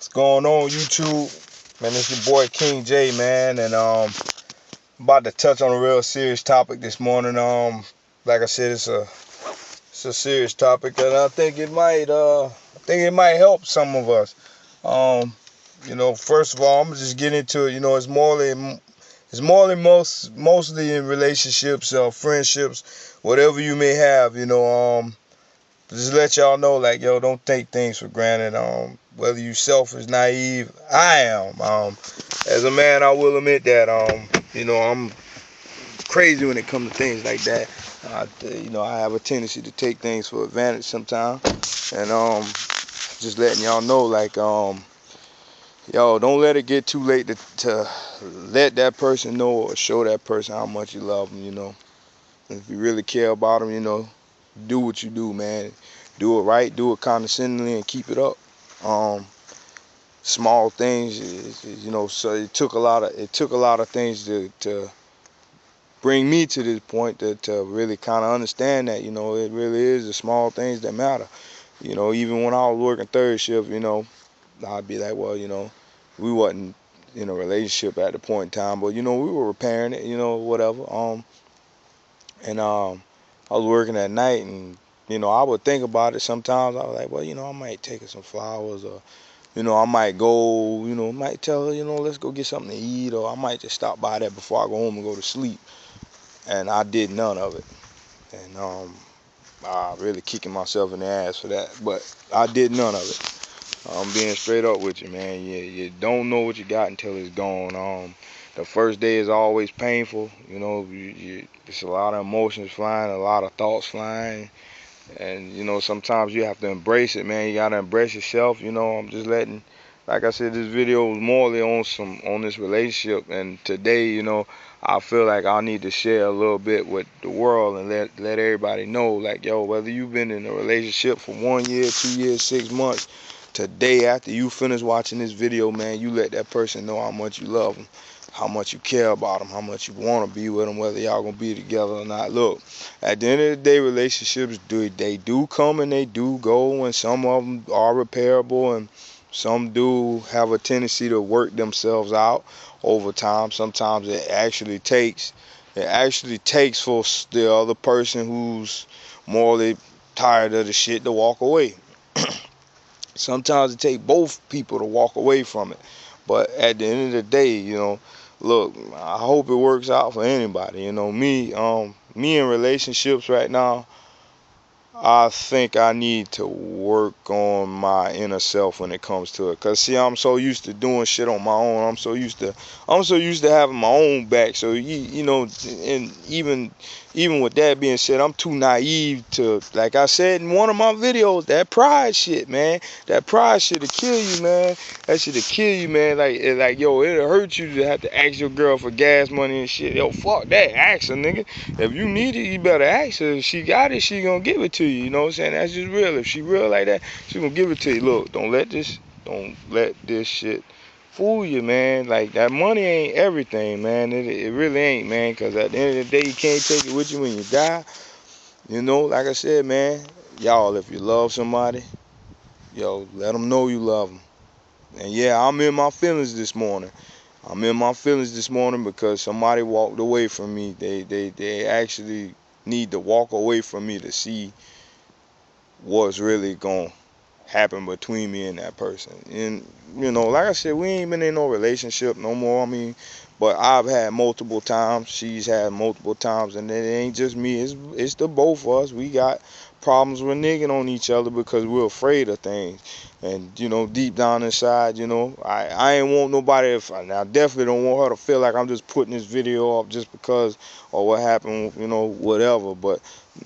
What's going on, YouTube? Man, it's your boy King J, man, and about to touch on a real serious topic this morning. Like I said, it's a serious topic, and I think it might help some of us. First of all, I'm gonna just get into it. It's mostly in relationships, friendships, whatever you may have. Just let y'all know, like, yo, don't take things for granted. Whether you selfish, naive, I am. As a man, I will admit that. I'm crazy when it comes to things like that. I have a tendency to take things for advantage sometimes, and just letting y'all know, like, yo, don't let it get too late to let that person know or show that person how much you love them. If you really care about them, do what you do, man. Do it right, do it condescendingly, and keep it up. Small things, so it took a lot of things to bring me to this point to really kind of understand that, it really is the small things that matter. Even when I was working third shift, I'd be like, well, we wasn't in a relationship at the point in time, but we were repairing it, whatever. I was working at night, and I would think about it sometimes. I was like, well, I might take her some flowers, or I might go, might tell her, let's go get something to eat, or I might just stop by there before I go home and go to sleep. And I did none of it, and I really kicking myself in the ass for that, but I did none of it. I'm being straight up with you, man. You don't know what you got until it's gone. The first day is always painful. There's a lot of emotions flying, a lot of thoughts flying, and sometimes you have to embrace it, man. You gotta embrace yourself. I'm just letting, like I said, this video was morely on this relationship, and today, I feel like I need to share a little bit with the world and let everybody know, like, yo, whether you've been in a relationship for 1 year, 2 years, 6 months, today after you finish watching this video, man, you let that person know how much you love them, how much you care about them, how much you want to be with them, whether y'all gonna be together or not. Look, at the end of the day, relationships they do come and they do go, and some of them are repairable, and some do have a tendency to work themselves out over time. Sometimes it actually takes for the other person who's morally tired of the shit to walk away. Sometimes it takes both people to walk away from it. But at the end of the day, look, I hope it works out for anybody. Me in relationships right now, I think I need to work on my inner self when it comes to it. Cause see, I'm so used to doing shit on my own. I'm so used to having my own back. So and even with that being said, I'm too naive to, like I said in one of my videos, that pride shit, man. That pride shit'll kill you, man. That shit'll kill you, man. Like yo, it'll hurt you to have to ask your girl for gas money and shit. Yo, fuck that. Ask her, nigga. If you need it, you better ask her. If she got it, she gonna give it to you. You know what I'm saying? That's just real. If she real like that, she gonna give it to you. Look, don't let this shit fool you, man. Like, that money ain't everything, man. It really ain't, man. Cause at the end of the day, you can't take it with you when you die. Like I said, man, y'all, if you love somebody, yo, let them know you love them. And yeah, I'm in my feelings this morning. Because somebody walked away from me. They actually need to walk away from me to see what's really gonna happen between me and that person. And like I said, we ain't been in no relationship no more. I mean, but I've had multiple times. She's had multiple times, and it ain't just me. It's the both of us. We got problems with nigging on each other because we're afraid of things. And deep down inside, I ain't want nobody. I definitely don't want her to feel like I'm just putting this video up just because or what happened, whatever. But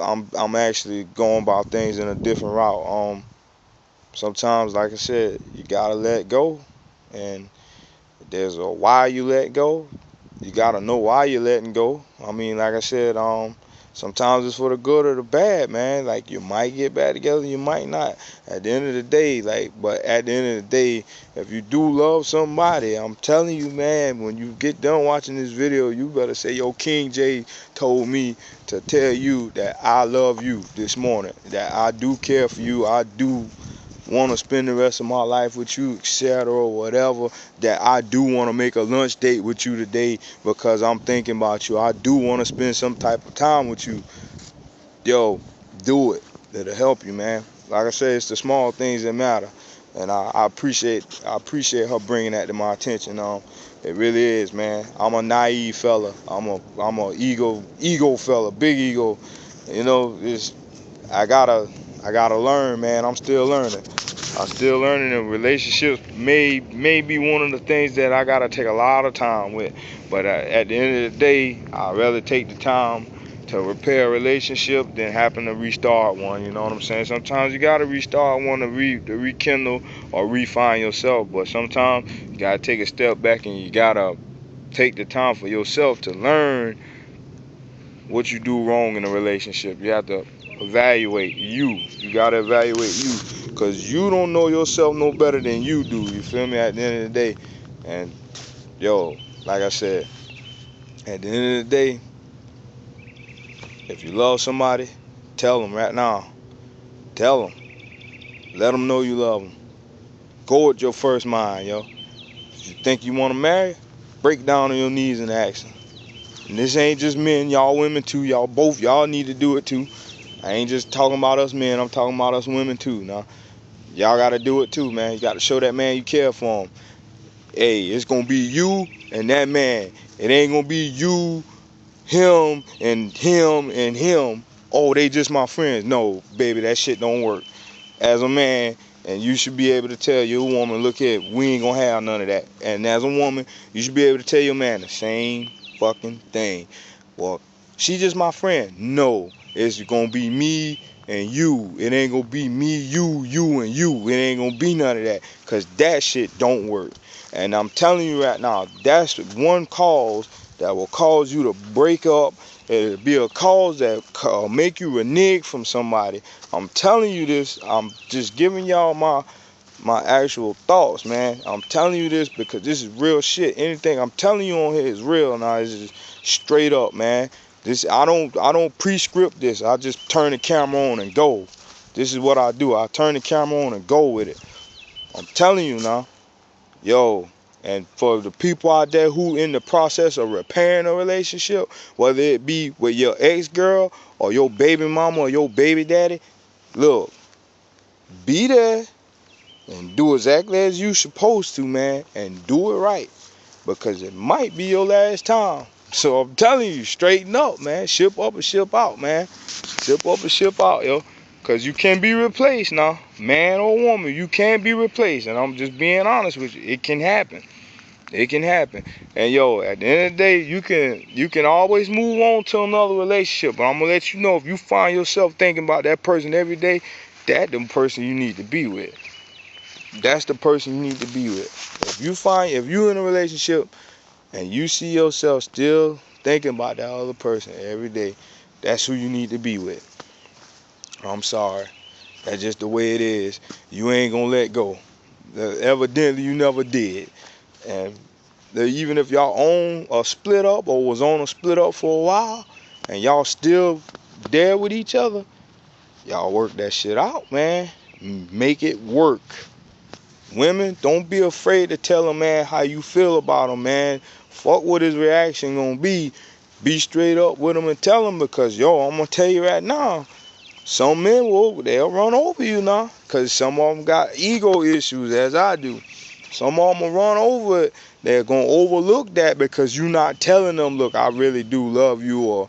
I'm actually going about things in a different route. Sometimes, like I said, you gotta let go, and there's a why you let go. You gotta know why you're letting go. I mean, like I said, sometimes it's for the good or the bad, man. Like, you might get back together, you might not. At the end of the day, but at the end of the day, if you do love somebody, I'm telling you, man, when you get done watching this video, you better say, yo, King J told me to tell you that I love you this morning, that I do care for you, I do want to spend the rest of my life with you, etc. or whatever, that I do want to make a lunch date with you today because I'm thinking about you. I do want to spend some type of time with you. Yo, do it. It'll help you, man. Like I said, it's the small things that matter. And I appreciate her bringing that to my attention. It really is, man. I'm a naive fella. I'm a ego fella, big ego. You know, I gotta learn, man. I'm still learning. I'm still learning, and relationships may be one of the things that I gotta take a lot of time with. But at the end of the day, I'd rather take the time to repair a relationship than happen to restart one. You know what I'm saying? Sometimes you gotta restart one to rekindle or refine yourself. But sometimes you gotta take a step back and you gotta take the time for yourself to learn what you do wrong in a relationship. You have to evaluate you. You gotta evaluate you, because you don't know yourself no better than you do. You feel me? At the end of the day, and yo, like I said, at the end of the day, if you love somebody, tell them right now. Tell them. Let them know you love them. Go with your first mind, yo. If you think you want to marry, break down on your knees and ask them. And this ain't just men, y'all women too. Y'all need to do it too. I ain't just talking about us men, I'm talking about us women too. Now, y'all gotta do it too, man. You gotta show that man you care for him. Hey, it's gonna be you and that man. It ain't gonna be you, him, and him, and him. Oh, they just my friends. No, baby, that shit don't work. As a man, and you should be able to tell your woman, look here, we ain't gonna have none of that. And as a woman, you should be able to tell your man the same fucking thing. Well, she just my friend. No, it's gonna be me and you. It ain't gonna be me, you, and you. It ain't gonna be none of that, because that shit don't work. And I'm telling you right now, that's one cause that will cause you to break up. It'll be a cause that make you renege from somebody. I'm telling you this. I'm just giving y'all my actual thoughts, man. I'm telling you this because this is real shit. Anything I'm telling you on here is real now. It's just straight up, man. This I don't pre-script this. I just turn the camera on and go. This is what I do. I turn the camera on and go with it. I'm telling you now. Yo, and for the people out there who in the process of repairing a relationship, whether it be with your ex-girl or your baby mama or your baby daddy, look, be there and do exactly as you supposed to, man, and do it right, because it might be your last time. So I'm telling you, straighten up, man. Ship up and ship out, man. Ship up and ship out, yo. Because you can be replaced now. Man or woman, you can be replaced. And I'm just being honest with you. It can happen. It can happen. And yo, at the end of the day, you can always move on to another relationship. But I'm gonna let you know, if you find yourself thinking about that person every day, that's the person you need to be with. That's the person you need to be with. If you in a relationship and you see yourself still thinking about that other person every day, that's who you need to be with. I'm sorry. That's just the way it is. You ain't gonna let go. Evidently, you never did. And even if y'all own a split up or was on a split up for a while, and y'all still there with each other, y'all work that shit out, man. Make it work. Women, don't be afraid to tell a man how you feel about him, man. Fuck what his reaction gonna be. Be straight up with him and tell him, because, yo, I'm gonna tell you right now, some men they'll run over you now, because some of them got ego issues, as I do. Some of them will run over it. They're going to overlook that because you're not telling them, look, I really do love you. Or,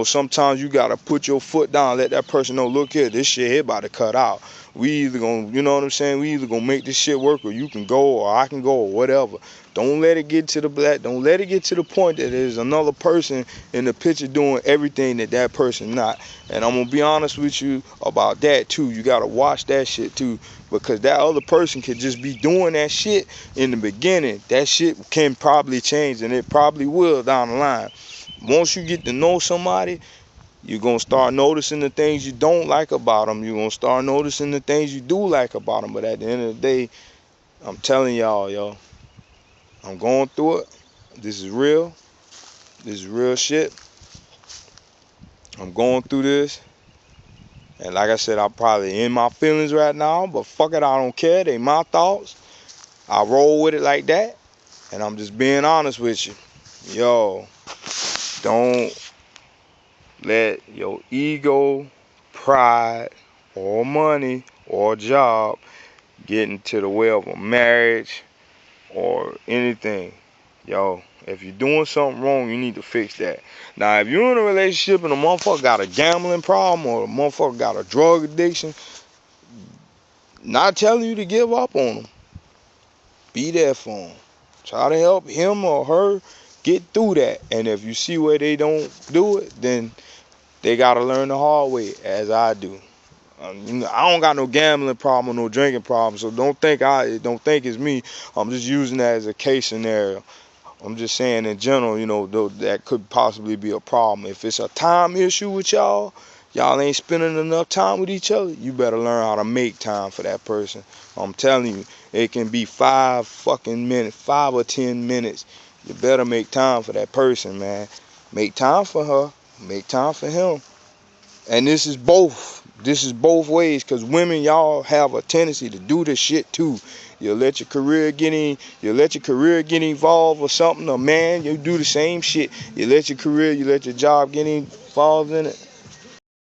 sometimes you got to put your foot down, let that person know, look here, this shit here about to cut out. We either going to, you know what I'm saying? We either going to make this shit work, or you can go, or I can go, or whatever. Don't let it get to don't let it get to the point that there's another person in the picture doing everything that person not. And I'm going to be honest with you about that too. You got to watch that shit too, because that other person could just be doing that shit in the beginning. That shit can probably change, and it probably will down the line. Once you get to know somebody, you're going to start noticing the things you don't like about them. You're going to start noticing the things you do like about them. But at the end of the day, I'm telling y'all, yo, I'm going through it. This is real. This is real shit. I'm going through this. And like I said, I'm probably in my feelings right now, but fuck it, I don't care. They my thoughts. I roll with it like that. And I'm just being honest with you. Yo, don't let your ego, pride, or money, or job get into the way of a marriage or anything. Yo, if you're doing something wrong, you need to fix that. Now, if you're in a relationship and a motherfucker got a gambling problem or a motherfucker got a drug addiction, not telling you to give up on them. Be there for them. Try to help him or her get through that. And if you see where they don't do it, then they got to learn the hard way, as I do. I don't got no gambling problem or no drinking problem, so don't think it's me. I'm just using that as a case scenario. I'm just saying in general, that could possibly be a problem. If it's a time issue with y'all ain't spending enough time with each other, you better learn how to make time for that person. I'm telling you, it can be 5 fucking minutes, 5 or 10 minutes. You better make time for that person, man. Make time for her, make time for him. And this is both. This is both ways, because women, y'all have a tendency to do this shit too. You let your career get involved or something. A man, you do the same shit. You let your career, you let your job get involved in it.